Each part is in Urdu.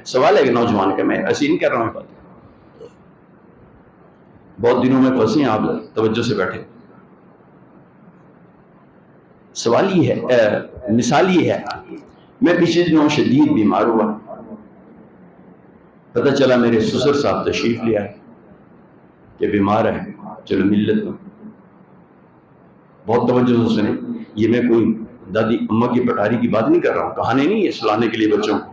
سوال ہے کہ نوجوان کا، میں ایسے نہیں کہہ رہا ہوں بات، بہت دنوں میں پھنسے ہیں آپ، توجہ سے بیٹھے. سوال یہ ہے، مثال یہ ہے، میں پچھلے دنوں شدید بیمار ہوا، پتہ چلا میرے سسر صاحب تشریف لے آئے کہ بیمار ہے، چلو ملت میں. بہت توجہ سے سنیں، یہ میں کوئی دادی اماں کی پٹاری کی بات نہیں کر رہا ہوں، کہانی نہیں ہے سلانے کے لیے بچوں کو،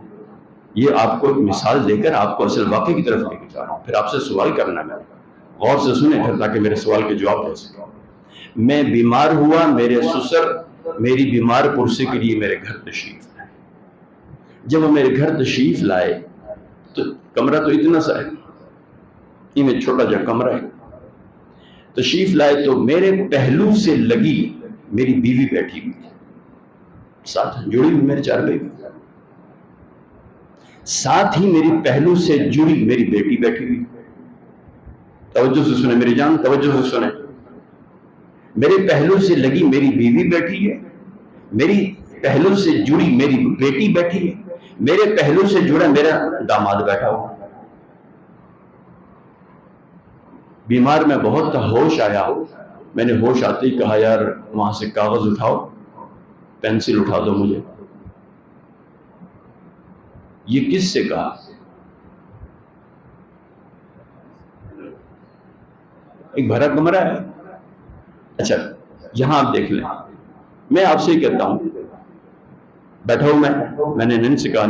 یہ آپ کو ایک مثال دے کر آپ کو اصل واقعے کی طرف لے کے جا رہا ہوں. پھر آپ سے سوال کرنا ہے، غور سے سنیں پھر تاکہ میرے سوال کے جواب دے سکیں. میں بیمار ہوا، میرے سسر میری بیمار پرسی کے لیے میرے گھر تشریف لائے. جب وہ میرے گھر تشریف لائے تو کمرہ تو اتنا سا ہے، یہ میں چھوٹا جا کمرہ ہے، تشریف لائے تو میرے پہلو سے لگی میری بیوی بیٹھی ہوئی تھی، ساتھ جڑی ہوئی میرے 4 بیوی، ساتھ ہی میری پہلو سے جڑی میری بیٹی بیٹھی ہوئی. توجہ سے سنیں میری جان، توجہ سے سنیں. میرے پہلو سے لگی میری بیوی بیٹھی ہے، میری پہلو سے جڑی میری بیٹی بیٹھی ہے، میرے پہلو سے جڑا میرا داماد بیٹھا ہوا. بیمار میں بہت ہوش آیا، میں نے ہوش آتے ہی کہا یار وہاں سے کاغذ اٹھاؤ، پینسل اٹھا دو مجھے. یہ کس سے کہا؟ ایک بھرا کمرہ ہے. اچھا یہاں آپ دیکھ لیں، میں آپ سے ہی کہتا ہوں، بیٹھا ہوں میں نے نن سے کہا،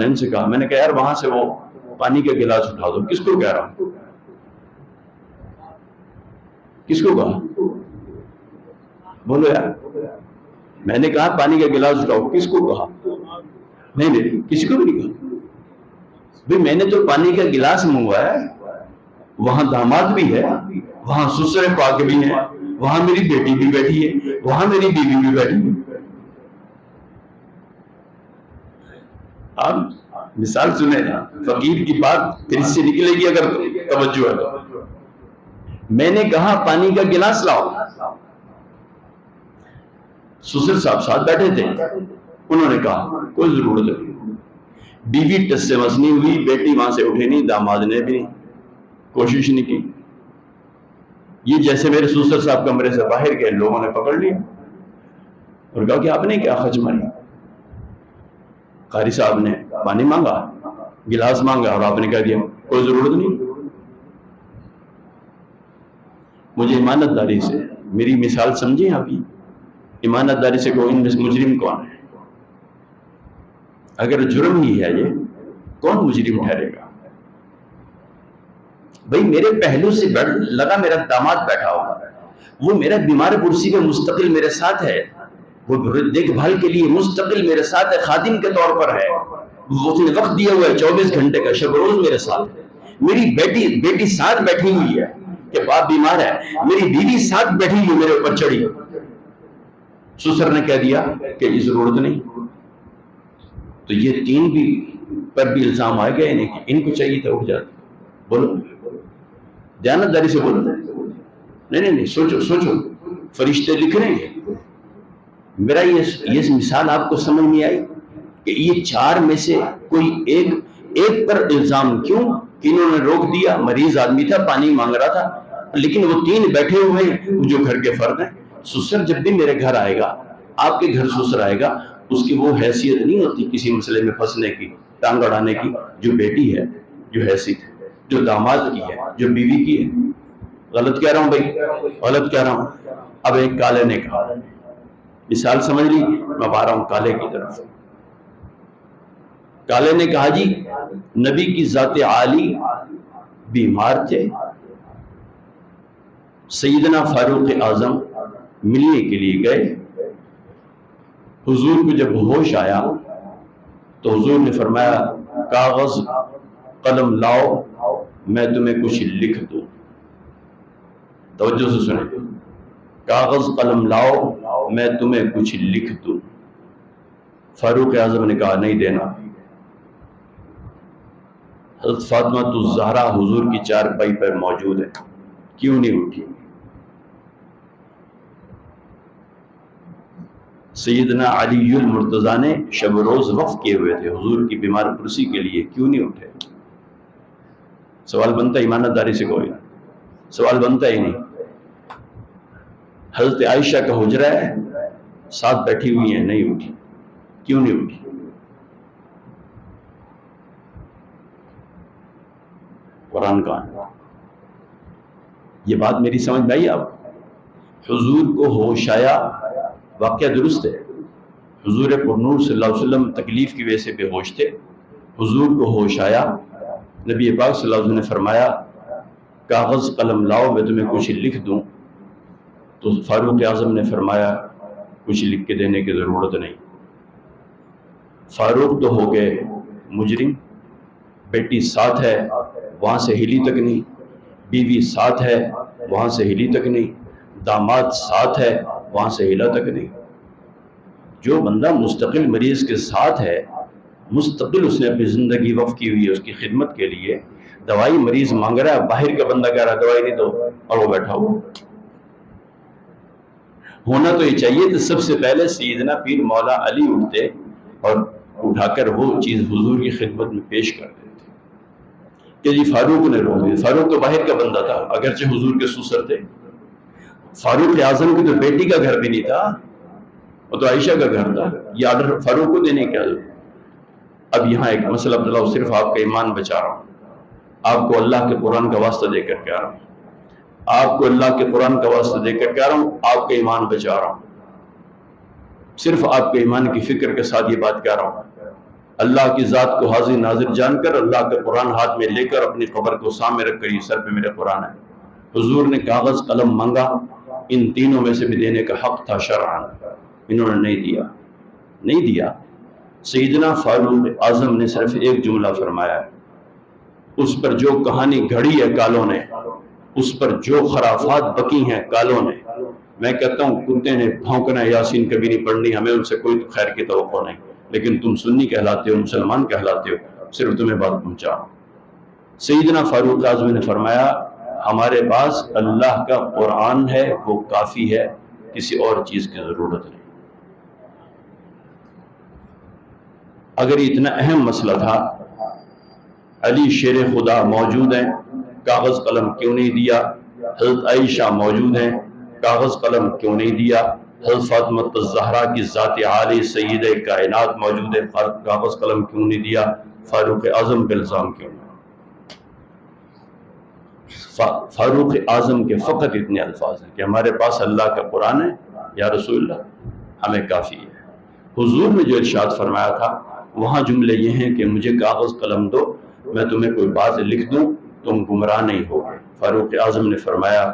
میں نے کہا یار وہاں سے وہ پانی کا گلاس اٹھا دو. کس کو کہہ رہا ہوں؟ کس کو کہا؟ بولو یار. میں نے کہا پانی کا گلاس اٹھاؤ، کس کو کہا؟ نہیں کسی کو بھی نہیں کہا. بھئی میں نے تو پانی کا گلاس منگوایا ہے، وہاں داماد بھی ہے، وہاں سسر پاک بھی ہے، وہاں میری بیٹی بھی بیٹھی ہے، وہاں میری بیوی بھی بیٹھی ہے. آپ مثال سنیں، فقیر کی بات پھر اس سے نکلے گی اگر توجہ ہے تو. میں نے کہا پانی کا گلاس لاؤ، سسر صاحب ساتھ بیٹھے تھے، انہوں نے کہا کوئی ضرورت نہیں. بیوی ٹس سے مس نہیں ہوئی، بیٹی وہاں سے اٹھے نہیں، داماد نے بھی کوشش نہیں کی. یہ جیسے میرے سسر صاحب کمرے سے باہر گئے، لوگوں نے پکڑ لیا اور کہا کہ آپ نے کیا خرچ ماری؟ قاری صاحب نے پانی مانگا، گلاس مانگا اور آپ نے کہہ دیا کوئی ضرورت نہیں. مجھے امانت داری سے، میری مثال سمجھیں آپ، امانت داری سے کوئی مجرم کون ہے؟ اگر جرم ہی ہے یہ، کون مجرم ٹھہرے گا؟ بھئی میرے پہلو سے لگا میرا داماد بیٹھا ہوگا، وہ میرا بیمار کرسی پہ مستقل میرے ساتھ ہے، وہ دیکھ بھال کے لیے مستقل میرے ساتھ ہے، خادم کے طور پر ہے، اس نے وقت دیا ہوا ہے 24 گھنٹے کا، شب روز میرے ساتھ ہے. میری بیٹی ساتھ بیٹھی ہوئی ہے کہ باپ بیمار ہے، میری بیوی ساتھ بیٹھی ہوئی میرے اوپر چڑھی. سسر نے کہہ دیا کہ یہ ضرورت نہیں. تو یہ 3 بھی پر بھی الزام آئے گئے نہیں کہ ان کو چاہیے تھا اٹھ جاتے. بولو دیانتداری سے بولو. نہیں سوچو، فرشتے لکھ رہے ہیں. میرا یہ مثال آپ کو سمجھ نہیں آئی کہ یہ 4 میں سے کوئی ایک پر الزام کیوں؟ انہوں نے روک دیا، مریض آدمی تھا، پانی مانگ رہا تھا، لیکن وہ 3 بیٹھے ہوئے ہیں جو گھر کے فرد ہیں. سسر جب بھی میرے گھر آئے گا، آپ کے گھر سسر آئے گا، اس کی وہ حیثیت نہیں ہوتی کسی مسئلے میں پھنسنے کی، ٹانگ اڑانے کی، جو بیٹی ہے، جو حیثیت ہے، جو داماد کی ہے، جو بیوی کی ہے. غلط کہہ رہا ہوں بھائی؟ غلط کہہ رہا ہوں. اب ایک کالے نے کہا، مثال سمجھ لی، میں آ رہا ہوں کالے کی طرف. کالے نے کہا جی نبی کی ذات عالی بیمار تھے، سیدنا فاروق اعظم ملنے کے لیے گئے. حضور کو جب ہوش آیا تو حضور نے فرمایا کاغذ قلم لاؤ، میں تمہیں کچھ لکھ دوں. توجہ سے سنیں، کاغذ قلم لاؤ، میں تمہیں کچھ لکھ دوں. فاروق اعظم نے کہا نہیں دینا. حضرت فاطمہ الزہرا حضور کی چارپائی پر موجود ہے، کیوں نہیں اٹھی؟ سیدنا علی المرتضیٰ نے شب روز وقف کیے ہوئے تھے حضور کی بیمار پرسی کے لیے، کیوں نہیں اٹھے؟ سوال بنتا ہے ایمانداری سے کوئی سوال بنتا ہی نہیں. حضرت عائشہ کا حجرہ ہے، ساتھ بیٹھی ہوئی ہیں، نہیں اٹھی. کیوں نہیں اٹھی؟ قرآن کہاں ہے؟ یہ بات میری سمجھ میں آئی آپ؟ حضور کو ہوش آیا، واقعہ درست ہے. حضور پرنور صلی اللہ علیہ وسلم تکلیف کی وجہ سے بے ہوش تھے. حضور کو ہوش آیا، نبی پاک صلی اللہ علیہ وسلم نے فرمایا کاغذ قلم لاؤ میں تمہیں کچھ لکھ دوں. تو فاروق اعظم نے فرمایا کچھ لکھ کے دینے کی ضرورت نہیں. فاروق تو ہو گئے مجرم، بیٹی ساتھ ہے وہاں سے ہلی تک نہیں، بیوی ساتھ ہے وہاں سے ہلی تک نہیں، داماد ساتھ ہے وہاں سے ہلا تک نہیں. جو بندہ مستقل مریض کے ساتھ ہے، مستقل اس نے اپنی زندگی وقف کی ہوئی ہے اس کی خدمت کے لیے، دوائی مریض مانگ رہا ہے، باہر کا بندہ کہہ رہا ہے دوائی نہیں دو اور وہ بیٹھا ہوا. ہونا تو یہ چاہیے کہ سب سے پہلے سیدنا پیر مولا علی اٹھتے اور اٹھا کر وہ چیز حضور کی خدمت میں پیش کر دیتے کہ جی فاروق نے روک دی. فاروق تو باہر کا بندہ تھا، اگرچہ حضور کے سسر تھے. فاروق اعظم کی تو بیٹی کا گھر بھی نہیں تھا، وہ تو عائشہ کا گھر تھا. یہ آرڈر فاروق کو دینے کیا؟ اب یہاں ایک مسئلہ عبداللہ، صرف آپ کا ایمان بچا رہا ہوں، آپ کو اللہ کے قرآن کا واسطہ دے کر کہہ رہا ہوں، آپ کو اللہ کے قرآن کا واسطہ دے کر کہہ رہا ہوں، آپ کا ایمان بچا رہا ہوں. صرف آپ کے ایمان کی فکر کے ساتھ یہ بات کہہ رہا ہوں. اللہ کی ذات کو حاضر ناظر جان کر اللہ کا قرآن ہاتھ میں لے کر اپنی قبر کو سامنے رکھ کر یہ سر پہ میرے قرآن ہے. حضور نے کاغذ قلم مانگا، ان تینوں میں سے بھی دینے کا حق تھا شرعاً، انہوں نے نہیں دیا. سیدنا فاروق اعظم نے صرف ایک جملہ فرمایا ہے، اس پر جو کہانی گھڑی ہے کالوں نے، اس پر جو خرافات بکی ہیں کالوں نے، میں کہتا ہوں کتے نے بھونکنا یاسین کبھی نہیں پڑھنی، ہمیں ان سے کوئی خیر کی توقع نہیں. لیکن تم سنی کہلاتے ہو، مسلمان کہلاتے ہو، صرف تمہیں بات پہنچا. سیدنا فاروق اعظم نے فرمایا ہمارے پاس اللہ کا قرآن ہے، وہ کافی ہے، کسی اور چیز کی ضرورت نہیں. اگر یہ اتنا اہم مسئلہ تھا، علی شیر خدا موجود ہیں، کاغذ قلم کیوں نہیں دیا؟ حضرت عائشہ موجود ہیں، کاغذ قلم کیوں نہیں دیا؟ حضرت فاطمہ الزہرا کی ذات عالی سید کائنات موجود ہے، کاغذ قلم کیوں نہیں دیا؟ فاروق اعظم پہ الزام کیوں نہیں؟ فاروق اعظم کے فقط اتنے الفاظ ہیں کہ ہمارے پاس اللہ کا قرآن ہے یا رسول اللہ ہمیں کافی ہے. حضور نے جو ارشاد فرمایا تھا وہاں جملے یہ ہیں کہ مجھے کاغذ قلم دو، میں تمہیں کوئی بات لکھ دوں، تم گمراہ نہیں ہو. فاروق اعظم نے فرمایا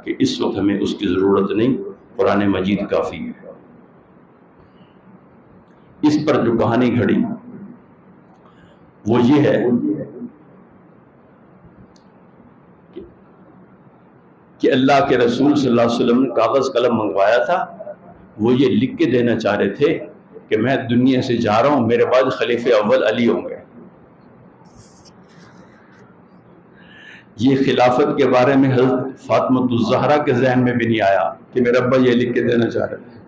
کہ اس وقت ہمیں اس کی ضرورت نہیں، قرآن مجید کافی ہے. اس پر جو کہانی گھڑی وہ یہ ہے کہ اللہ کے رسول صلی اللہ علیہ وسلم نے کاغذ قلم منگوایا تھا، وہ یہ لکھ کے دینا چاہ رہے تھے کہ میں دنیا سے جا رہا ہوں، میرے بعد خلیفہ اول علی ہوں گے. یہ خلافت کے بارے میں حضرت فاطمہ الزہرا کے ذہن میں بھی نہیں آیا کہ میرا ابا یہ لکھ کے دینا چاہ رہے تھے.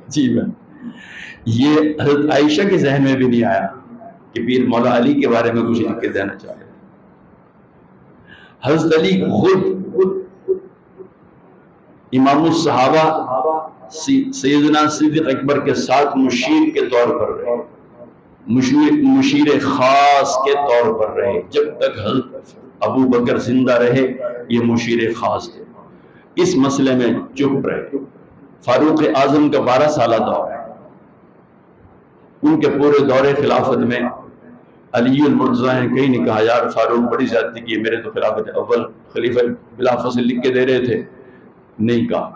جی میں یہ حضرت عائشہ کے ذہن میں بھی نہیں آیا کہ پیر مولا علی کے بارے میں کچھ لکھ کے دینا چاہ رہے تھے. حضرت علی خود امام الصحابہ سیدنا صدیق اکبر کے ساتھ مشیر کے طور پر رہے، مشیر خاص کے طور پر رہے. جب تک حضرت ابو بکر زندہ رہے یہ مشیر خاص تھے، اس مسئلے میں چپ رہے. فاروق اعظم کا 12 سالہ دور ہے، ان کے پورے دور خلافت میں علی المرتضیٰ نے کہیں نہیں کہا یار فاروق بڑی زیادتی کی، میرے تو خلافت اول خلیفہ بلا فصل لکھ کے دے رہے تھے، نہیں کہا.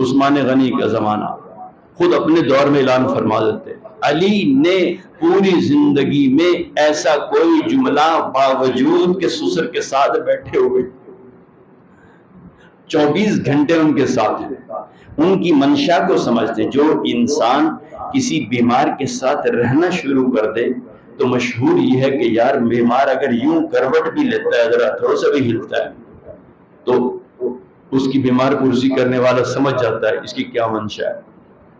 عثمان غنی کا زمانہ خود اپنے دور میں اعلان فرما دیتے. علی نے پوری زندگی میں ایسا کوئی جملہ باوجود کہ سسر کے ساتھ بیٹھے ہوئے 24 گھنٹے ان کے ساتھ ہیں، ان کی منشا کو سمجھتے. جو انسان کسی بیمار کے ساتھ رہنا شروع کر دے تو مشہور یہ ہے کہ یار بیمار اگر یوں کروٹ بھی لیتا ہے، ذرا تھوڑا سا بھی ہلتا ہے تو اس کی بیمار پرسی کرنے والا سمجھ جاتا ہے اس کی کیا منشا ہے.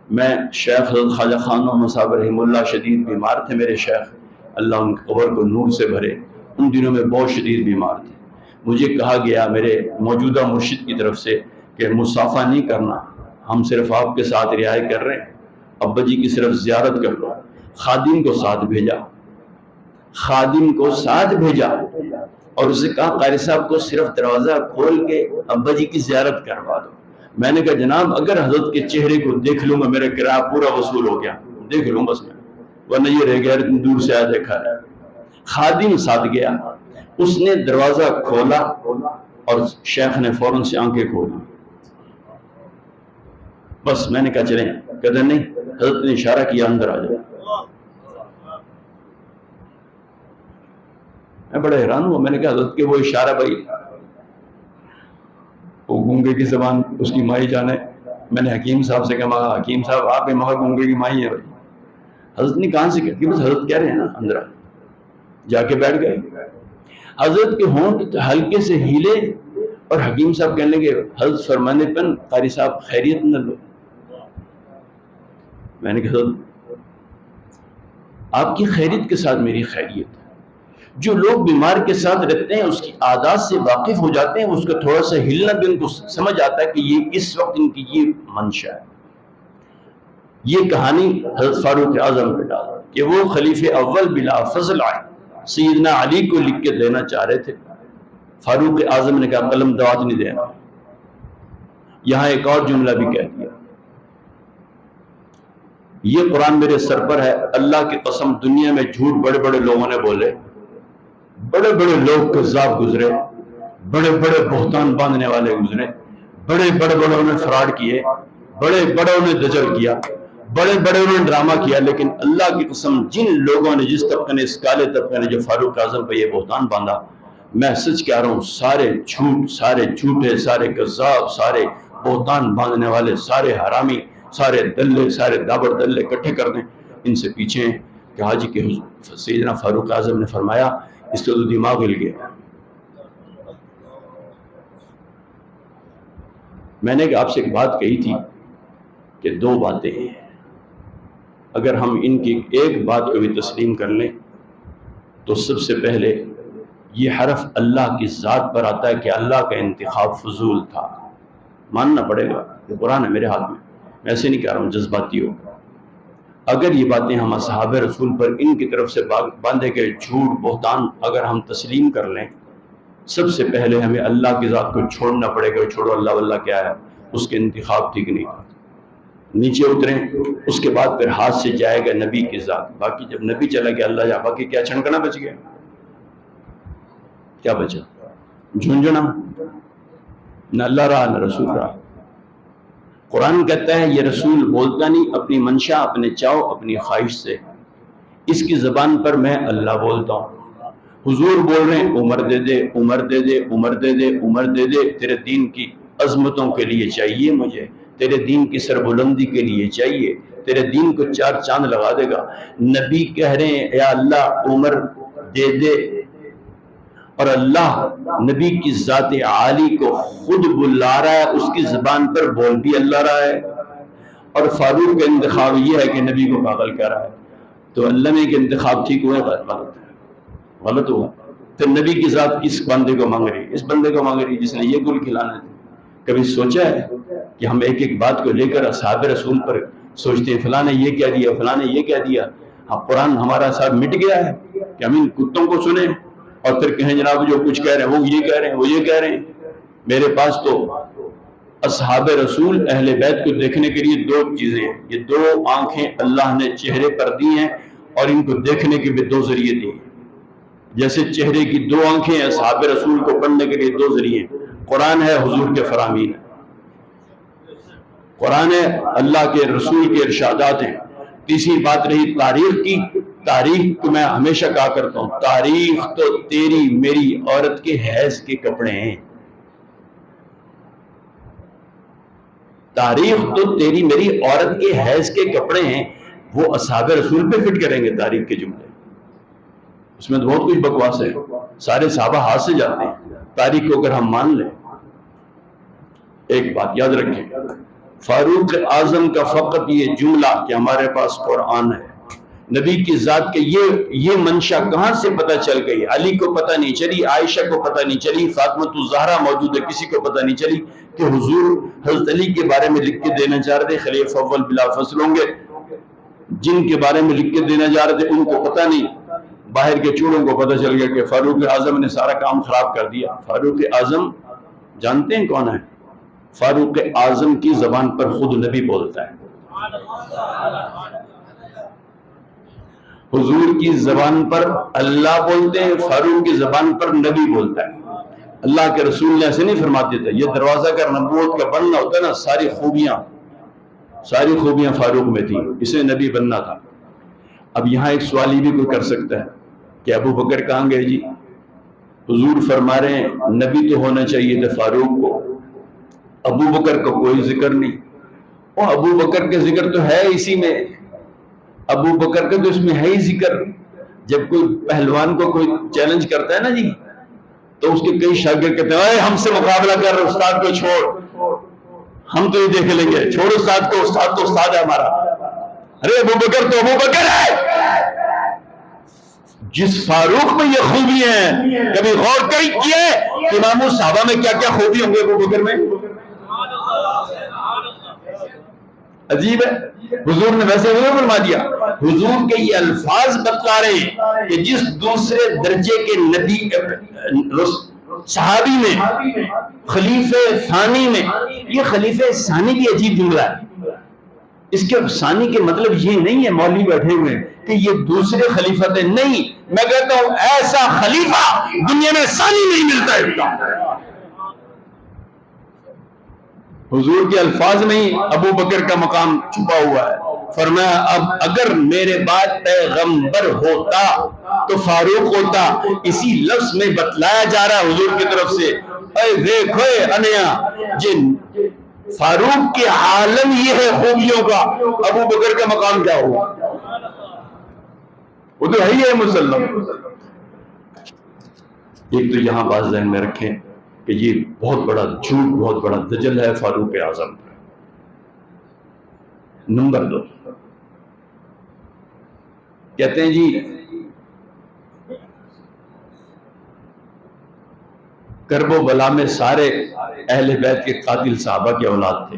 میں شیخ حضرت خواجہ خان محمد صاحب رحمہ اللہ شدید بیمار تھے، میرے شیخ، اللہ ان کی قبر کو نور سے بھرے. ان دنوں میں بہت شدید بیمار تھے. مجھے کہا گیا میرے موجودہ مرشد کی طرف سے کہ مصافحہ نہیں کرنا، ہم صرف آپ کے ساتھ رعایت کر رہے ہیں، ابا جی کی صرف زیارت کر لو. خادم کو ساتھ بھیجا، خادم کو ساتھ بھیجا اور اسے کہا قاری صاحب کو صرف دروازہ کھول کے ابا جی کی زیارت کروا دو. میں نے کہا جناب اگر حضرت کے چہرے کو دیکھ لوں گا میرا کرایہ پورا وصول ہو گیا، دیکھ لوں بس میں، ورنہ یہ رہ گیا اتنی دور سے آیا دیکھا ہے. خادم ساتھ گیا، اس نے دروازہ کھولا اور شیخ نے فوراً سے آنکھیں کھولی. بس میں نے کہا چلیں، کہتے نہیں، حضرت نے اشارہ کیا اندر آ جائے. میں بڑا حیران ہوا، میں نے کہا حضرت کے وہ اشارہ بھائی وہ گونگے کی زبان اس کی مائی جانے. میں نے حکیم صاحب سے کہا حکیم صاحب آپ کے ماں گونگے کی مائی ہے بھائی. حضرت نے کہاں سے کہتی بس حضرت کہہ رہے ہیں نا اندر آ جا کے بیٹھ گئے. حضرت کے ہونٹ ہلکے سے ہیلے اور حکیم صاحب کہنے لگے حضرت فرمانے پن قاری صاحب خیریت نہ لو. میں نے کہا حضرت آپ کی خیریت کے ساتھ میری خیریت ہے. جو لوگ بیمار کے ساتھ رہتے ہیں اس کی عادات سے واقف ہو جاتے ہیں، اس کا تھوڑا سا ہلنا بھی ان کو سمجھ آتا ہے کہ یہ اس وقت ان کی یہ منشا ہے. یہ کہانی حضرت فاروق اعظم پہ ڈال کہ وہ خلیفہ اول بلا فضل آئے سیدنا علی کو لکھ کے دینا چاہ رہے تھے. فاروق اعظم نے کہا قلم دوات نہیں دینا. یہاں ایک اور جملہ بھی کہہ دیا، یہ قرآن میرے سر پر ہے، اللہ کی قسم دنیا میں جھوٹ بڑے بڑے لوگوں نے بولے، بڑے بڑے لوگ کذاب گزرے، بڑے بڑے بہتان باندھنے والے گزرے، بڑے بڑوں نے فراڈ کیے، بڑے بڑوں نے دجل کیا، بڑے انہوں نے ڈرامہ کیا، لیکن اللہ کی قسم جن لوگوں نے، جس طبقے نے، اس کالے طبقے نے جو فاروق اعظم پہ یہ بہتان باندھا، میں سچ کہہ رہا ہوں سارے جھوٹ، سارے جھوٹے، سارے کذاب، سارے بہتان باندھنے والے، سارے حرامی، سارے دلے، سارے دابڑ دلے اکٹھے کر دیں، ان سے پیچھے ہیں کہ حاجی کے سیدنا فاروق اعظم نے فرمایا اس کا تو دماغ ہل گیا. میں نے آپ سے ایک بات کہی تھی کہ دو باتیں ہیں، اگر ہم ان کی ایک بات کو بھی تسلیم کر لیں تو سب سے پہلے یہ حرف اللہ کی ذات پر آتا ہے کہ اللہ کا انتخاب فضول تھا. ماننا پڑے گا کہ قرآن ہے میرے ہاتھ میں ایسے نہیں کہہ رہا ہوں جذباتی ہو. اگر یہ باتیں ہم اصحاب رسول پر ان کی طرف سے باندھے گئے جھوٹ بہتان اگر ہم تسلیم کر لیں، سب سے پہلے ہمیں اللہ کی ذات کو چھوڑنا پڑے گا. چھوڑو اللہ واللہ کیا ہے، اس کے انتخاب ٹھیک نہیں. نیچے اتریں، اس کے بعد پھر ہاتھ سے جائے گا نبی کی ذات. باقی جب نبی چلا گیا اللہ جا، باقی کیا چھنکنا بچ گیا؟ کیا بچا؟ جھنجھنا. نہ اللہ رہا نہ رسول رہا. قرآن کہتا ہے یہ رسول بولتا نہیں اپنی منشا، اپنے چاؤ، اپنی خواہش سے، اس کی زبان پر میں اللہ بولتا ہوں. حضور بول رہے ہیں عمر دے دے، عمر دے دے، عمر دے دے، عمر دے دے، تیرے دین کی عظمتوں کے لیے چاہیے مجھے، تیرے دین کی سربلندی کے لیے چاہیے، تیرے دین کو چار چاند لگا دے گا. نبی کہہ رہے ہیں یا اللہ عمر دے دے، اور اللہ نبی کی ذات عالی کو خود بلا رہا ہے، اس کی زبان پر بول بھی اللہ رہا ہے. اور فاروق کا انتخاب یہ ہے کہ نبی کو پاگل کر رہا ہے. تو اللہ نے کہ انتخاب ٹھیک ہوئے غلط ہوا. پھر نبی کی ذات کس بندے کو مانگ رہی؟ اس بندے کو مانگ رہی جس نے یہ گل کھلانا تھے. کبھی سوچا ہے کہ ہم ایک ایک بات کو لے کر اصحاب رسول پر سوچتے ہیں فلاں نے یہ کہہ دیا، فلاں نے یہ کہہ دیا. ہاں قرآن ہمارا ساتھ مٹ گیا ہے کہ ہم ان کتوں کو سنیں اور پھر کہیں جناب جو کچھ کہہ رہے ہیں وہ یہ کہہ رہے ہیں، وہ یہ کہہ رہے ہیں. میرے پاس تو اصحاب رسول اہل بیت کو دیکھنے کے لیے دو چیزیں ہیں. یہ دو آنکھیں اللہ نے چہرے پر دی ہیں اور ان کو دیکھنے کے بھی دو ذریعے دی ہیں. جیسے چہرے کی دو آنکھیں ہیں، اصحاب رسول کو پڑھنے کے لیے دو ذریعے ہیں. قرآن ہے، حضور کے فرامین ہے. قرآن ہے، اللہ کے رسول کے ارشادات ہیں. تیسری بات رہی تاریخ کی. تاریخ کو میں ہمیشہ کہا کرتا ہوں تاریخ تو تیری میری عورت کے حیض کے کپڑے ہیں. تاریخ تو تیری میری عورت کے حیض کے کپڑے ہیں. وہ اصحاب رسول پہ فٹ کریں گے تاریخ کے جملے. اس میں تو بہت کچھ بکواس ہے. سارے صحابہ ہاتھ سے جاتے ہیں. تاریخ کو اگر ہم مان لیں، ایک بات یاد رکھیں، فاروق اعظم کا فقط یہ جملہ کہ ہمارے پاس قرآن ہے، نبی کی ذات کے یہ منشا کہاں سے پتہ چل گئی؟ علی کو پتہ نہیں چلی، عائشہ کو پتہ نہیں چلی، فاطمۃ الزہرا موجود ہے کسی کو پتہ نہیں چلی کہ حضور حضرت علی کے بارے میں لکھ کے دینا چاہ رہے تھے خلیفہ اول بلا فصل ہوں گے، جن کے بارے میں لکھ کے دینا جا رہے تھے ان کو پتہ نہیں، باہر کے چوڑوں کو پتہ چل گیا کہ فاروق اعظم نے سارا کام خراب کر دیا۔ فاروق اعظم جانتے ہیں کون ہے؟ فاروق اعظم کی زبان پر خود نبی بولتا ہے، حضور کی زبان پر اللہ بولتے ہیں، فاروق کی زبان پر نبی بولتا ہے۔ اللہ کے رسول نے ایسے نہیں فرماتے تھے، یہ دروازہ اگر نبوت کا بننا ہوتا ہے نا، ساری خوبیاں فاروق میں تھیں، اسے نبی بننا تھا۔ اب یہاں ایک سوال یہ بھی کوئی کر سکتا ہے کہ ابو بکر کہاں گئے جی؟ حضور فرما رہے ہیں نبی تو ہونا چاہیے تھا فاروق کو، ابو بکر کا کوئی ذکر نہیں۔ اور ابو بکر کا ذکر تو ہے اسی میں، ابو بکر کا تو اس میں ہے ہی ذکر۔ جب کوئی پہلوان کو کوئی چیلنج کرتا ہے نا جی، تو اس کے کئی شاگرد کہتے ہیں اے ہم سے مقابلہ کر، استاد کو چھوڑ، ہم تو یہ دیکھ لیں گے، چھوڑ استاد کو، استاد تو استاد ہے ہمارا۔ ارے ابو بکر تو ابو بکر ہے، جس فاروق میں یہ خوبی ہیں کبھی غور کیے امام صحابہ میں کیا کیا خوبی ہوں گے ابو بکر میں؟ عجیب ہے۔ حضور نے ویسے وہ فرما دیا، حضور کے یہ الفاظ بتلا رہے ہیں کہ جس دوسرے درجے کے نبی صحابی میں، خلیفہ ثانی میں، یہ خلیفہ ثانی بھی عجیب جملہ ہے، اس کے ثانی کے مطلب یہ نہیں ہے مولوی بیٹھے ہوئے کہ یہ دوسرے خلیفہ تھے، نہیں، میں کہتا ہوں ایسا خلیفہ دنیا میں ثانی نہیں ملتا ہے۔ حضور کے الفاظ میں ہی ابو بکر کا مقام چھپا ہوا ہے۔ فرمایا اب اگر میرے بعد پیغمبر ہوتا تو فاروق ہوتا، اسی لفظ میں بتلایا جا رہا حضور کی طرف سے، اے دیکھو انیا جن فاروق کے عالم یہ ہے خوبیوں کا، ابو بکر کا مقام کیا ہوا؟ وہ تو ہے ہی ہے مسلم۔ ایک تو یہاں بات ذہن میں رکھیں کہ یہ بہت بڑا جھوٹ، بہت بڑا دجل ہے فاروق اعظم۔ نمبر 2 کہتے ہیں جی کرب و بلا میں سارے اہل بیت کے قاتل صحابہ کی اولاد تھے۔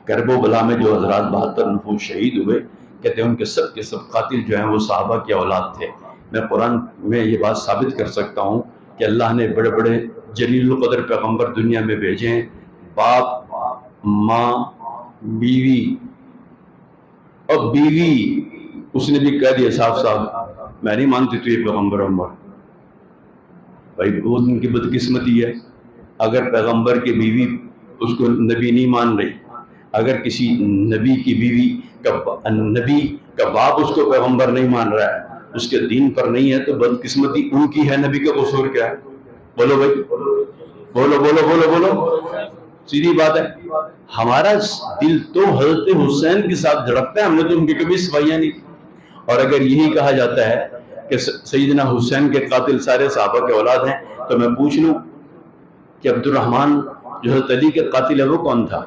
کرب و بلا میں جو حضرات 72 نفوس شہید ہوئے، کہتے ہیں ان کے سب قاتل جو ہیں وہ صحابہ کی اولاد تھے۔ میں قرآن میں یہ بات ثابت کر سکتا ہوں کہ اللہ نے بڑے بڑے جلیل القدر پیغمبر دنیا میں بھیجے ہیں، باپ، ماں، بیوی، اور بیوی اس نے بھی کہہ دیا صاف میں نہیں مانتی تو یہ پیغمبر عمر۔ بھائی وہ ان کی بدقسمتی ہے، اگر پیغمبر کی بیوی اس کو نبی نہیں مان رہی، اگر کسی نبی کی بیوی نبی کا باپ اس کو پیغمبر نہیں مان رہا ہے، اس کے دین پر نہیں ہے، تو بدقسمتی ان کی ہے، نبی کا قصور کیا ہے؟ بولو بھائی، بولو بولو بولو بولو، سیدھی بات ہے۔ ہمارا دل تو حضرت حسین کے ساتھ دھڑکتا ہے، ہم نے تو ان کی کبھی صفائیاں نہیں۔ اور اگر یہی کہا جاتا ہے کہ سیدنا حسین کے قاتل سارے صحابہ کے اولاد ہیں، تو میں پوچھ لوں کہ عبد الرحمن جو حضرت علی کے قاتل ہے وہ کون تھا؟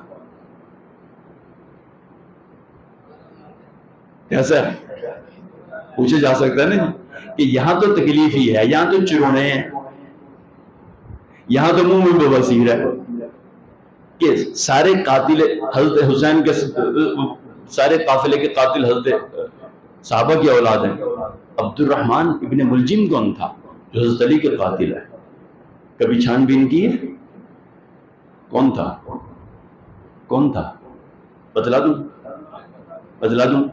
کیسا ہے؟ پوچھا جا سکتا ہے نا کہ یہاں تو تکلیف ہی ہے، یہاں تو چرونے ہیں، یہاں تو منہ میں بواسیر ہے کہ سارے قاتل حضرت حسین کے سارے قافلے کے قاتل حضرت صحابہ کی اولاد ہیں۔ عبد الرحمن ابن ملجم کون تھا جو حضرت علی کے قاتل ہے؟ کبھی چھان بین کی ہے؟ کون تھا؟ کون تھا؟ بتلا دوں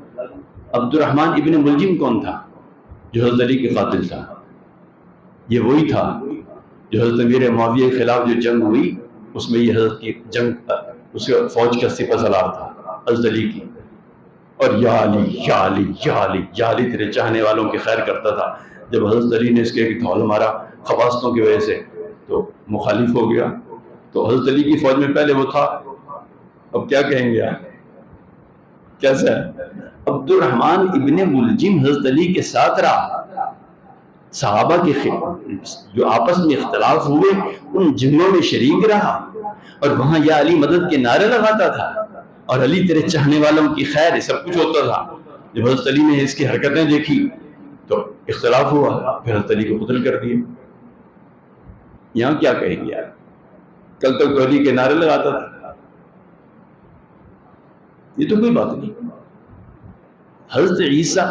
عبد الرحمن ابن ملجم کون تھا جو حضرت علی کے قاتل تھا؟ یہ وہی تھا جو حضرت امیر معاویہ کے خلاف جو جنگ ہوئی، اس میں یہ حضرت کی جنگ، اس کے فوج کا سپہ سالار تھا حضرت علی کی، اور یا علی یا علی یا علی یا علی تیرے چاہنے والوں کی خیر کرتا تھا۔ جب حضرت علی نے اس کے ایک دھول مارا خواستوں کی وجہ سے تو مخالف ہو گیا، تو حضرت علی کی فوج میں پہلے وہ تھا، اب کیا کہیں گے آپ؟ کیسا ہے؟ عبد الرحمن ابن ملجم حضرت علی کے ساتھ رہا، صحابہ کے جو آپس میں اختلاف ہوئے ان جنگوں میں شریک رہا، اور وہاں یا علی مدد کے نعرے لگاتا تھا۔ اور علی تیرے چاہنے والوں کی خیر ہے، سب کچھ ہوتا تھا. جب حضرت علی نے اس کی حرکتیں دیکھی تو اختلاف ہوا، پھر حضرت علی کو قتل کر دیا. یہاں کیا کہیں گے یار؟ کل تک تو علی کے نعرے لگاتا تھا. یہ تو کوئی بات نہیں. حضرت عیسیٰ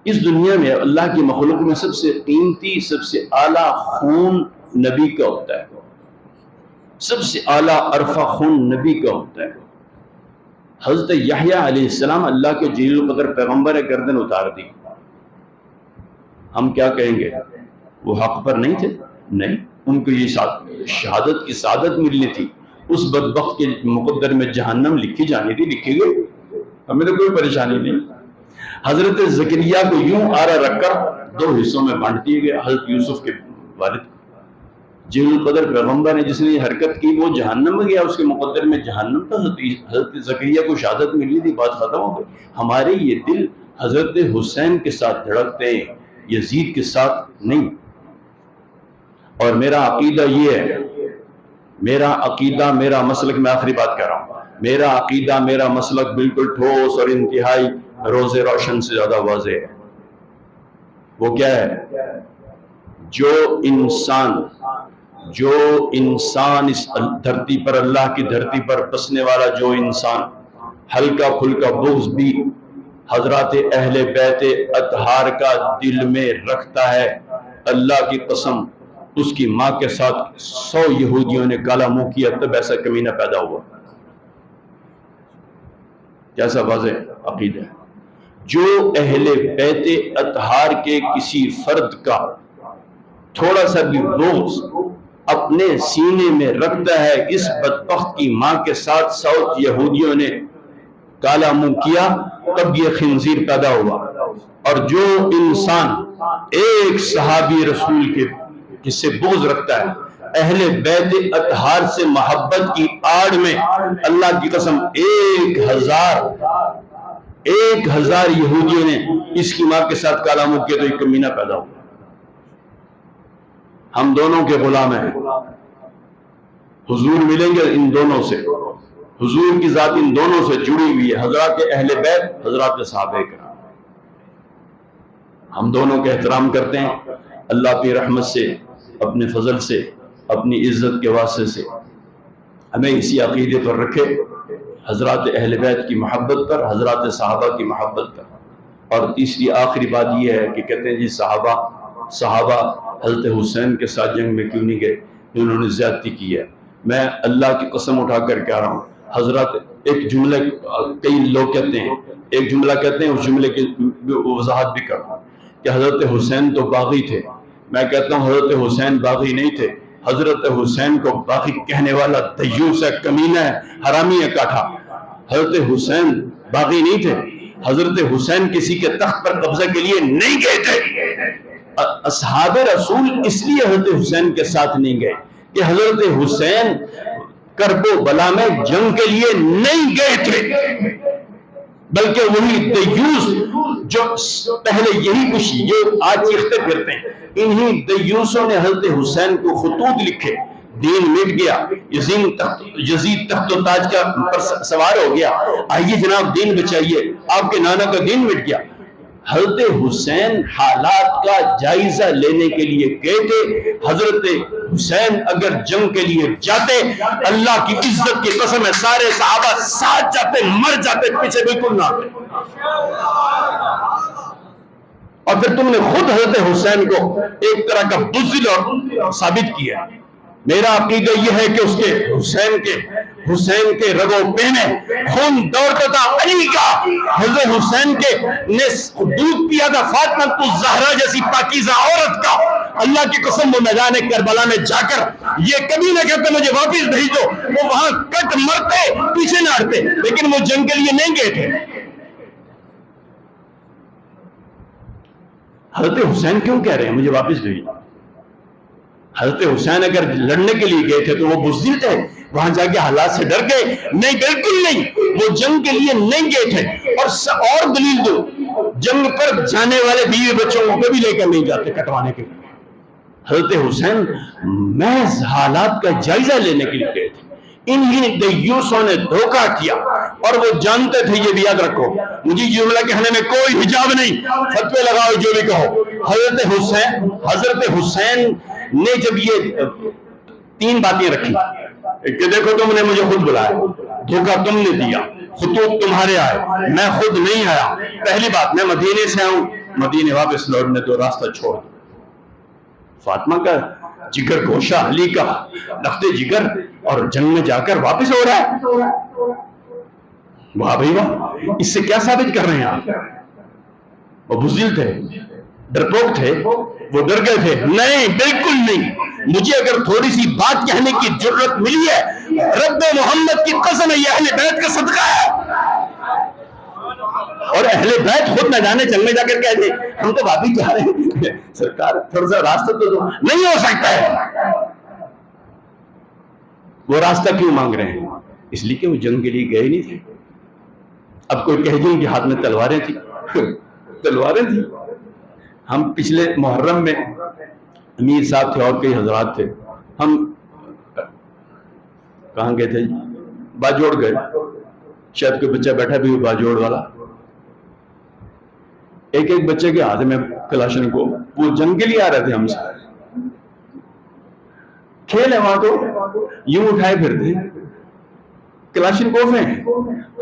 اس دنیا میں اللہ کی مخلوق میں سب سے قیمتی، سب سے اعلیٰ خون نبی کا ہوتا ہے، سب سے اعلیٰ عرفہ خون نبی کا ہوتا ہے. حضرت یحییٰ علیہ السلام اللہ کے جلیل القدر پیغمبر گردن اتار دی. ہم کیا کہیں گے؟ وہ حق پر نہیں تھے؟ نہیں، ان کو یہ شہادت کی سعادت ملنی تھی. اس بدبخت کے مقدر میں جہنم لکھی جانی تھی، لکھی گئی، ہمیں تو کوئی پریشانی نہیں. حضرت زکریا کو یوں آرا رکھ کر 2 حصوں میں بانٹ دیے گئے. حضرت یوسف کے والد جلیل القدر پیغمبر نے جس نے یہ حرکت کی وہ جہنم میں گیا، اس کے مقدر میں جہنم تھا. حضرت زکریا کو شہادت ملی تھی، بات ختم ہو گئی. ہمارے یہ دل حضرت حسین کے ساتھ دھڑکتے ہیں، یزید کے ساتھ نہیں. اور میرا عقیدہ یہ ہے، میرا عقیدہ، میرا مسلک، میں آخری بات کر رہا ہوں، میرا عقیدہ، میرا مسلک بالکل ٹھوس اور انتہائی روز روشن سے زیادہ واضح ہے. وہ کیا ہے؟ جو انسان اس دھرتی پر، اللہ کی دھرتی پر بسنے والا جو انسان ہلکا پھلکا بغض بھی حضرات اہل بیت اطہار کا دل میں رکھتا ہے، اللہ کی قسم اس کی ماں کے ساتھ 100 یہودیوں نے کالا منہ کیا تب ایسا کمینہ پیدا ہوا. کیسا واضح عقیدہ ہے. جو اہل بیت اطہار کے کسی فرد کا تھوڑا سا بھی بغض اپنے سینے میں رکھتا ہے، اس بدبخت کی ماں کے ساتھ 100 یہودیوں نے کالا منہ کیا تب یہ خنزیر پیدا ہوا. اور جو انسان ایک صحابی رسول کے جس سے بغض رکھتا ہے، اہل بیت اطہار سے محبت کی آڑ میں، اللہ کی قسم 1000 یہودیوں نے اس کی ماں کے ساتھ کالا منہ کیا تو یہ کمینہ پیدا ہوا. ہم دونوں کے غلام ہیں. حضور ملیں گے ان دونوں سے، حضور کی ذات ان دونوں سے جڑی ہوئی ہے، حضرات اہل بیت، حضرات صحابہ کرام. ہم دونوں کے احترام کرتے ہیں. اللہ کی رحمت سے، اپنے فضل سے، اپنی عزت کے واسطے سے ہمیں اسی عقیدے پر رکھے، حضرات اہل بیت کی محبت پر، حضرات صحابہ کی محبت پر. اور تیسری آخری بات یہ ہے کہ کہتے ہیں جی صحابہ حضرت حسین کے ساتھ جنگ میں کیوں نہیں گئے؟ انہوں نے زیادتی کی ہے. میں اللہ کی قسم اٹھا کر کہہ رہا ہوں، حضرات ایک جملہ کئی لوگ کہتے ہیں، ایک جملہ کہتے ہیں، اس جملے کی وضاحت بھی کرتا ہوں کہ حضرت حسین تو باغی تھے. میں کہتا ہوں حضرت حسین باغی نہیں تھے. حضرت حسین کو باغی کہنے والا دیوس ہے، کمینہ ہے، حرامی ہے کاٹھا. حضرت حسین باغی نہیں تھے. حضرت حسین کسی کے تخت پر قبضہ کے لیے نہیں گئے تھے. اصحاب رسول اس لیے حضرت حسین کے ساتھ نہیں گئے کہ حضرت حسین کرب و بلا میں جنگ کے لیے نہیں گئے تھے، بلکہ وہی دیوس جو پہلے یہی کچھ یہ آج چیختے پھرتے ہیں، انہی دیوسوں نے حضرت حسین کو خطوط لکھے. دین مٹ گیا، یزید تخت و تاج کا پر سوار ہو گیا، آئیے جناب دین بچائیے، آپ کے نانا کا دین مٹ گیا. حضرت حسین حالات کا جائزہ لینے کے لیے گئے تھے. حضرت حسین اگر جنگ کے لیے جاتے، اللہ کی عزت کی قسم ہے سارے صحابہ ساتھ جاتے، مر جاتے، پیچھے بالکل نہ آتے. اور پھر تم نے خود حضرت حسین کو ایک طرح کا بزدل اور ثابت کیا. میرا عقیدہ یہ ہے کہ اس کے حسین کے رگوں پہ میں خون دوڑتا تھا علی کا. حضرت حسین کے نے دودھ پیا تھا فاطمہ الزہرا جیسی پاکیزہ عورت کا. اللہ کی قسم وہ میدان کربلا میں جا کر یہ کبھی نہ کہتے مجھے واپس بھیج دو، وہ وہاں کٹ مرتے پیچھے نہ ہٹتے، لیکن وہ جنگ کے لیے نہیں گئے تھے. حضرت حسین کیوں کہہ رہے ہیں مجھے واپس بھیجو؟ حضرت حسین اگر لڑنے کے لیے گئے تھے تو وہ بزدل تھے، وہاں جا کے حالات سے ڈر گئے؟ نہیں، بالکل نہیں. وہ جنگ کے لیے نہیں گئے تھے. اور دلیل دو، جنگ پر جانے والے بیوی بچوں کو کبھی لے کر نہیں جاتے کٹوانے کے لیے. حضرت حسین محض حالات کا جائزہ لینے کے لیے گئے تھے. انہی دیوسوں نے دھوکہ کیا اور وہ جانتے تھے. یہ بھی یاد رکھو, مجھے جملہ کہنے میں کوئی حجاب نہیں, فتوے لگاؤ جو بھی کہو. حضرت حسین نے جب یہ 3 باتیں رکھی کہ دیکھو تم نے مجھے خود بلایا, دھوکہ تم نے دیا, خطوط تمہارے آئے, میں خود نہیں آیا. پہلی بات, میں مدینے سے آؤں, مدینے واپس لوٹنے تو راستہ چھوڑ. فاطمہ کا جگر گوشہ, علی کا لخت جگر, اور جنگ میں جا کر واپس ہو رہا ہے. واہ بھائی واہ, اس سے کیا ثابت کر رہے ہیں آپ؟ وہ بزدل تھے, ڈرپوک تھے, وہ ڈر گئے تھے. نہیں, بالکل نہیں. مجھے اگر تھوڑی سی بات کہنے کی جرت ملی ہے, رب محمد کی قسم ہے, یہ اہل بیت کا صدقہ ہے. اور اہل بیت خود میدان جنگ میں جا کر کہہ دے ہم تو واپس جا رہے ہیں, سرکار تھوڑا سا راستہ تو دو. نہیں ہو سکتا ہے. وہ راستہ کیوں مانگ رہے ہیں؟ اس لیے کہ وہ جنگ کے لیے گئے نہیں تھے. اب کوئی کہہ دیں کہ ہاتھ میں تلواریں تھیں, تلواریں تھیں. ہم پچھلے محرم میں امیر صاحب تھے اور کئی حضرات تھے, ہم کہاں گئے تھے, باجوڑ گئے. شاید کوئی بچہ بیٹھا بھی ہو باجوڑ والا, ایک بچے کے ہاتھ میں کلاشن کو, وہ جنگ کے لیے آ رہے تھے ہم سے. کھیل ہے وہاں تو یوں اٹھائے پھرتے, کلاشن کوف ہیں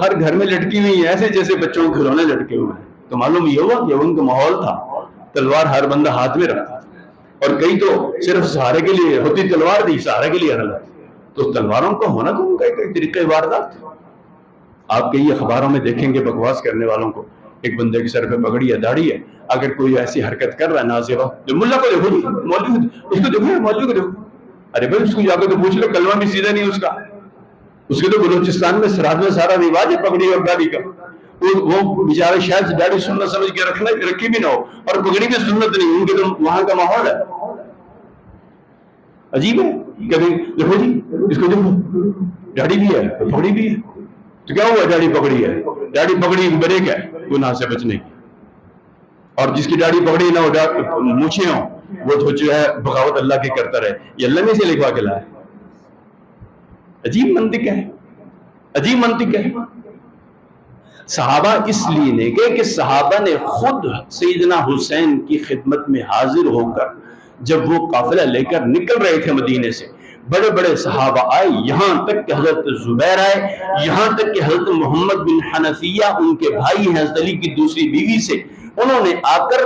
ہر گھر میں لٹکی ہوئی ہیں, ایسے جیسے بچوں کے کھلونے لٹکے ہوئے ہیں. تو معلوم یہ ہوا کہ ان کا ماحول تھا, تلوار ہر بندہ ہاتھ میں رکھتا, اور کئی تو صرف سہارے کے لیے ہوتی تلوار دی, سہارے کے لیے حرلت. تو تلواروں کا ہونا تو ان کا ایک طریقہ واردات. آپ کئی اخباروں میں دیکھیں گے بکواس کرنے والوں کو, ایک بندے کے سر پہ پگڑی ہے, داڑھی ہے, اگر کوئی ایسی حرکت کر رہا ہے نازیبا, جو ملا کو دیکھو, مولوی اس کو دیکھو, مولوی کو دیکھو. ارے بھائی اس کو جا کے تو پوچھ لو, کلمہ بھی سیدھا نہیں اس کا. اس کے تو بلوچستان میں سرحد میں سارا رواج ہے پگڑی اور داڑھی کا. وہ بیچارے شاید داڑھی سنت سمجھ کے رکھی بھی نہ ہو, اور پگڑی بھی سنت نہیں, ان کے تو وہاں کا ماحول ہے. عجیب ہے. کبھی دیکھو جی اس کو دیکھو, داڑھی بھی ہے پگڑی بھی ہے, تو کیا ہوا داڑھی پگڑی ہے, داڑھی پگڑی بریک ہے گناہ سے بچنے کی. اور جس کی داڑھی پگڑی نہ ہو, مونچھیں ہوں, وہ تو جو ہے بغاوت اللہ کی کرتا رہے. یہ اللہ نے سے لکھوا کے لایا. عجیب منطق ہے, عجیب منطق ہے. صحابہ اس لیے نہیں گئے کہ صحابہ نے خود سیدنا حسین کی خدمت میں حاضر ہو کر, جب وہ قافلہ لے کر نکل رہے تھے مدینے سے, بڑے بڑے صحابہ آئے, یہاں تک کہ حضرت زبیر آئے, یہاں تک کہ حضرت محمد بن حنفیہ ان کے بھائی ہیں حضرت علی کی دوسری بیوی سے, انہوں نے آ کر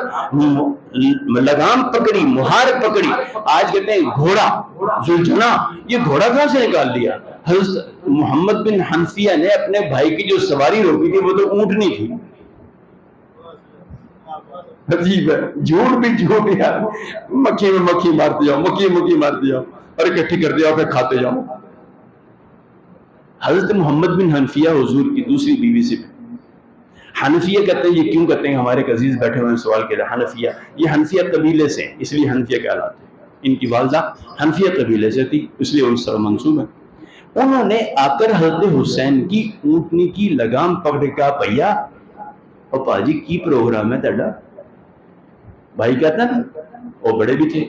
لگام پکڑی, مہار پکڑی. آج کہتے ہیں گھوڑا, زلجھنا, یہ گھوڑا کہاں سے نکال لیا؟ حضرت محمد بن حنفیہ نے اپنے بھائی کی جو سواری روکی تھی وہ تو اونٹنی تھی. عجیب ہے, جھوٹ بھی جھوٹ یار. مکھی میں مکھی مارتے جاؤ, مکھی میں مکھی مارتے جاؤ, اور اکٹھی کرتے جاؤ, پھر کھاتے جاؤ. حضرت محمد بن حنفیہ حضور کی دوسری بیوی سے, حنفیہ کہتے ہیں, یہ کیوں کہتے ہیں, ہمارے ایک عزیز بیٹھے ہوئے سوال کیا تھا. حنفیہ, یہ حنفیہ قبیلے سے, اس لیے حنفیہ کہلاتے ہیں. ان کی والدہ حنفیہ قبیلے سے تھی, اس لیے ان سے منسوب ہے. انہوں نے آ کر حضرت حسین کی اونٹنی کی لگام پکڑ کا, پیا اور پاجی کی پروگرام ہے تیڈا. بھائی کہتا نا, وہ بڑے بھی تھے.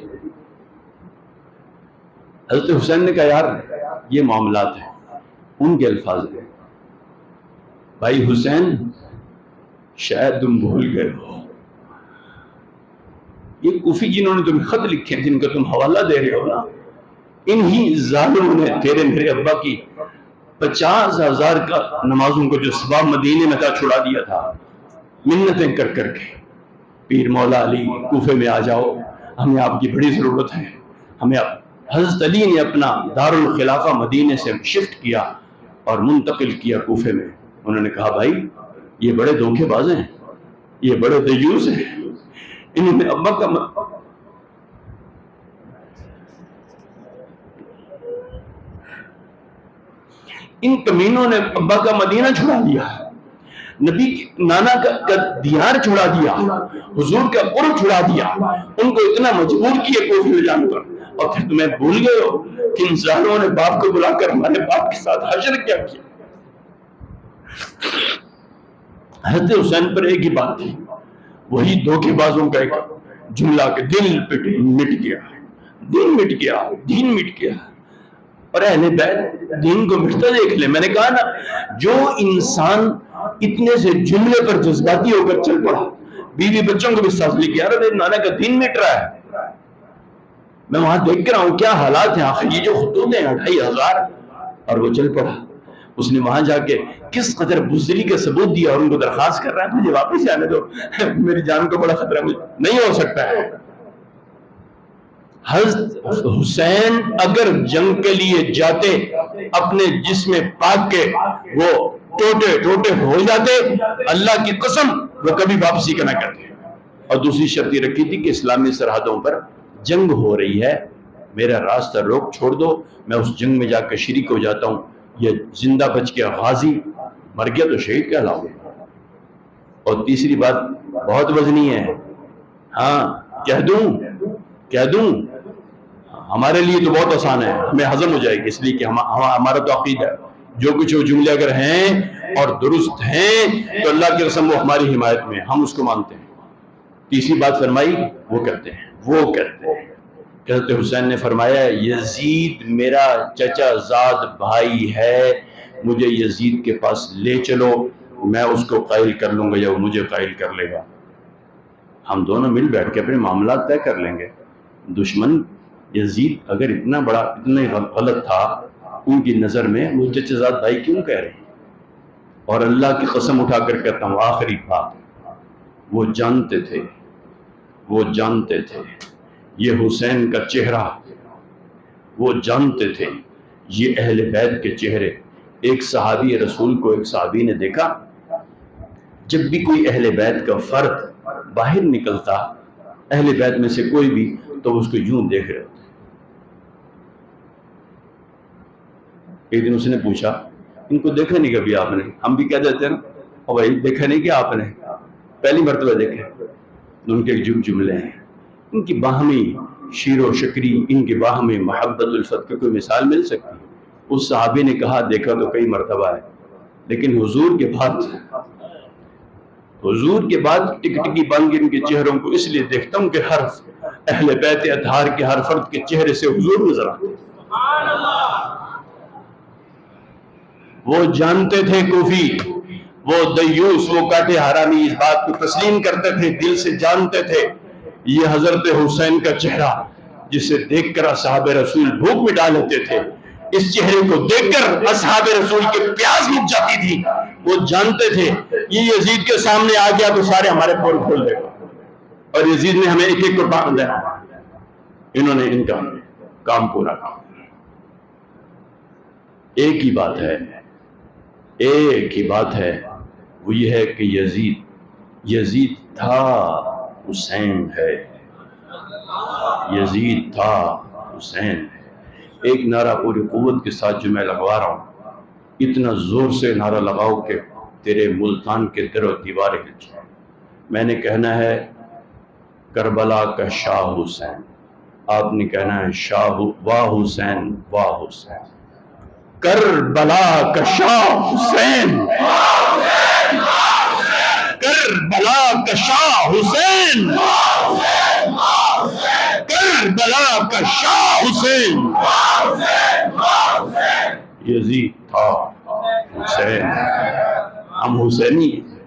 حضرت حسین نے کہا یار یہ معاملات ہیں. ان کے الفاظ ہیں, بھائی حسین شاید تم بھول گئے ہو, یہ کوفی جنہوں نے تمہیں خط لکھے ہیں, جن کا تم حوالہ دے رہے ہو نا, انہی ظالموں نے تیرے میرے ابا کی 50,000 کا نمازوں کو جو ثواب مدینے میں تھا چھڑا دیا تھا, منتیں کر کر کے. پیر مولا علی کوفے میں آ جاؤ, ہمیں آپ کی بڑی ضرورت ہے, ہمیں. حضرت علی نے اپنا دارالخلافہ مدینے سے شفٹ کیا اور منتقل کیا کوفے میں. انہوں نے کہا بھائی یہ بڑے دھوکے باز ہیں, یہ بڑے دیوس ہیں, انہوں نے ابا کا ان کمینوں نے ابا کا مدینہ چھڑا دیا, نبی نانا کا دیار چھڑا دیا, حضور کا قرب چھڑا دیا, ان کو اتنا مجبور کیا کوفے میں جان کر, اور پھر تمہیں بھول گئے ہو کہ ان ظالموں نے باپ کو بلا کر ہمارے باپ کے ساتھ حشر کیا کیا. حضرت حسین پر ایک ہی بات تھی, وہی دھوکے بازوں کا ایک جملہ کہ دل مٹ گیا, دل مٹ گیا, دین مٹ گیا. اور اہل بیت دین کو مٹتا دیکھ لے. میں نے کہا نا جو انسان اتنے سے جملے پر جذباتی ہو کر چل پڑا, بیوی بچوں کو بھی ساتھ لے کے, میرے نانا کا دین مٹ رہا ہے. میں وہاں دیکھ کر رہا ہوں کیا حالات ہیں. آخر یہ جو خطوط ہیں 2500, اور وہ چل پڑا. اس نے وہاں جا کے کس قدر بزدلی کا ثبوت دیا اور ان کو درخواست کر رہا ہے مجھے واپس جانے دو, میری جان کو بڑا خطرہ, مجھے نہیں ہو سکتا ہے. حضرت حسین اگر جنگ کے لیے جاتے اپنے جسم پاک کے وہ ٹوٹے ٹوٹے ہو جاتے, اللہ کی قسم وہ کبھی واپسی کا نہ کرتے. اور دوسری شرط یہ رکھی تھی کہ اسلامی سرحدوں پر جنگ ہو رہی ہے, میرا راستہ روک چھوڑ دو, میں اس جنگ میں جا کے شریک ہو جاتا ہوں. یہ زندہ بچ گیا غازی, مر گیا تو شہید کہلاؤ. اور تیسری بات بہت وزنی ہے, ہاں کہہ دوں ہمارے لیے تو بہت آسان ہے, ہمیں ہضم ہو جائے گی, اس لیے کہ ہمارا تو عقیدہ ہے جو کچھ وہ جملے اگر ہیں اور درست ہیں تو اللہ کی قسم وہ ہماری حمایت میں, ہم اس کو مانتے ہیں. تیسری بات فرمائی وہ کرتے ہیں. حضرت حسین نے فرمایا یزید میرا چچا زاد بھائی ہے, مجھے یزید کے پاس لے چلو, میں اس کو قائل کر لوں گا یا وہ مجھے قائل کر لے گا, ہم دونوں مل بیٹھ کے اپنے معاملات طے کر لیں گے. دشمن یزید اگر اتنا غلط تھا ان کی نظر میں, وہ چچا زاد بھائی کیوں کہہ رہے ہیں؟ اور اللہ کی قسم اٹھا کر کہتا ہوں آخری بات, وہ جانتے تھے یہ حسین کا چہرہ, وہ جانتے تھے یہ اہل بیت کے چہرے. ایک صحابی رسول کو ایک صحابی نے دیکھا, جب بھی کوئی اہل بیت کا فرد باہر نکلتا اہل بیت میں سے کوئی بھی, تو اس کو یوں دیکھ رہے تھے. ایک دن اس نے پوچھا ان کو دیکھا نہیں کبھی آپ نے؟ ہم بھی کہہ دیتے ہیں اور بھائی دیکھا نہیں کیا آپ نے, پہلی مرتبہ دیکھے. ان کے جملے ہیں, ان کی باہمی شیر و شکری, ان کی باہمی محبت الفت کی کوئی مثال مل سکتی؟ اس صحابی نے کہا دیکھا تو کئی مرتبہ ہے, لیکن حضور کے بعد ٹک ٹکی بن کے ان کے چہروں کو اس لیے دیکھتا ہوں کہ ہر اہل بیت اطہار کے ہر فرد کے چہرے سے حضور نظر آتے. وہ جانتے تھے کوفی, وہ دیوس, وہ کاٹے حرامی اس بات کو تسلیم کرتے تھے, دل سے جانتے تھے یہ حضرت حسین کا چہرہ جسے دیکھ کر اصحاب رسول بھوک مٹا لیتے تھے, اس چہرے کو دیکھ کر اصحاب رسول کی پیاس مٹ جاتی تھی. وہ جانتے تھے یہ یزید کے سامنے آ گیا تو سارے ہمارے پور کھول دے گا, اور یزید نے ہمیں ایک ایک کو ٹانگ دینا. انہوں نے ان کا کام پورا کیا. ایک ہی بات ہے, وہ یہ ہے کہ یزید تھا, حسین ہے. یزید تھا, حسین ہے. ایک نعرہ پوری قوت کے ساتھ جو میں لگوا رہا ہوں, اتنا زور سے نعرہ لگاؤ کہ تیرے ملتان کے در و دیوار ہل جائے. میں نے کہنا ہے کربلا کا شاہ حسین, آپ نے کہنا ہے شاہ واہ حسین واہ حسین. کربلا کا شاہ حسین, کربلا کا شاہ حسین, کربلا کا شاہ حسین. یزید تھا, حسین. ہم حسینی ہیں,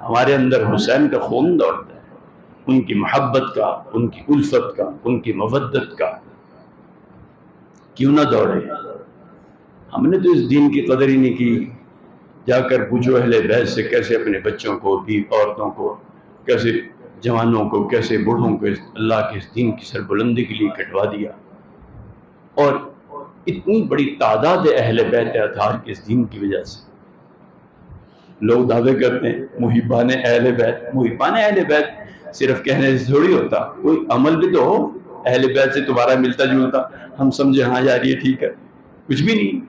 ہمارے اندر حسین کا خون دوڑتا ہے, ان کی محبت کا, ان کی الفت کا, ان کی مودت کا. کیوں نہ دوڑے؟ ہم نے تو اس دین کی قدر ہی نہیں کی. جا کر پوچھو اہل بیت سے کیسے اپنے بچوں کو, بھی عورتوں کو, کیسے جوانوں کو, کیسے بوڑھوں کو اللہ کے اس دین کی سربلندی کے لیے کٹوا دیا. اور اتنی بڑی تعداد اہل بیت اطہار کے اس دین کی وجہ سے لوگ دعوے کرتے ہیں محبان اہل بیت. محبان اہل بیت صرف کہنے سے تھوڑی ہوتا, کوئی عمل بھی تو ہو. اہل بیت سے تمہارا ملتا جلتا, ہم سمجھے ہاں یار یہ ٹھیک ہے, کچھ بھی نہیں.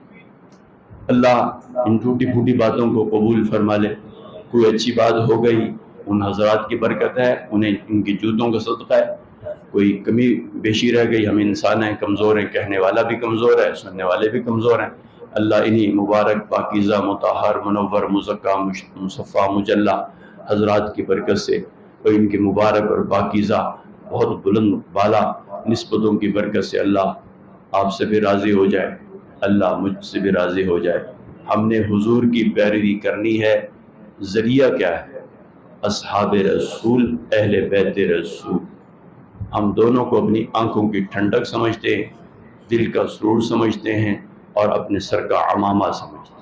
اللہ ان ٹوٹی پھوٹی باتوں کو قبول فرما لے. کوئی اچھی بات ہو گئی ان حضرات کی برکت ہے, انہیں ان کی جوتوں کا صدقہ ہے. کوئی کمی بیشی رہ گئی, ہم انسان ہیں, کمزور ہیں, کہنے والا بھی کمزور ہے, سننے والے بھی کمزور ہیں. اللہ انہی مبارک پاکیزہ مطہر منور مزکہ مصفہ مجلہ حضرات کی برکت سے, اور ان کی مبارک اور پاکیزہ بہت بلند بالا نسبتوں کی برکت سے اللہ آپ سے بھی راضی ہو جائے، اللہ مجھ سے بھی راضی ہو جائے۔ ہم نے حضور کی پیروی کرنی ہے، ذریعہ کیا ہے؟ اصحاب رسول، اہل بیت رسول۔ ہم دونوں کو اپنی آنکھوں کی ٹھنڈک سمجھتے ہیں، دل کا سرور سمجھتے ہیں اور اپنے سر کا عمامہ سمجھتے ہیں۔